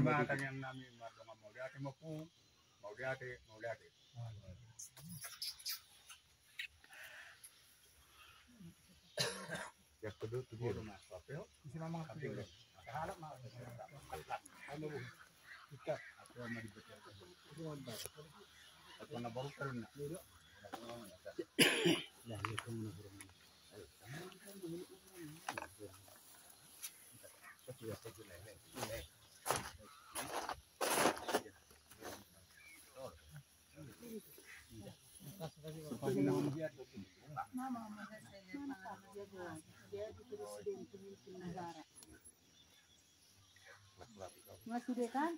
matang yang namin madonga mau diate mo po. Mau diate. Ya kudu tuh mas papel. Sino mga kapil. Harap na. Ano mo? Ikat. Ako ang maribet. Ako na baru karon na. Lah, ito mo na bro. Masih kan?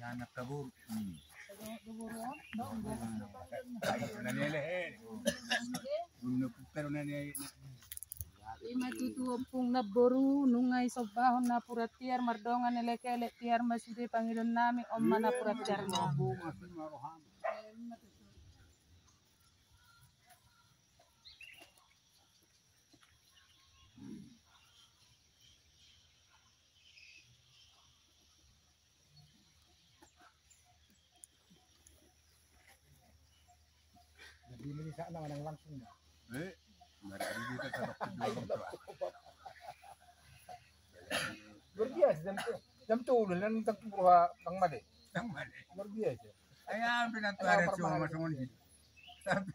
Anak kabur. Pero Matutumpong na boru nungay sobahon na puratiar mardongan nileke tiar masih Panginoon namin om mana puratiar na. Nabili sa ano nang langsung na. Marami dito sa doktor. Berbiasa jam tulo lang tagpuha ng mali. Berbiasa. Ayan pinatuara siya masungon dito. Sabi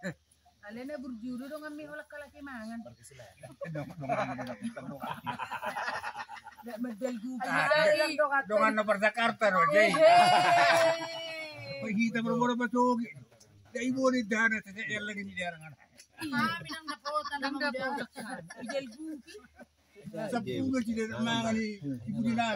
Alena berjuru dong kami ulak kalaki mangan. Gak medal juga. Dongan na para Jakarta no, Jay. Kita berboro batugi. Dai ibu ni dana sa lagi ni darangan. Minang napotan ng mga idel gupi. Sa puga sila mga ni ibu nila.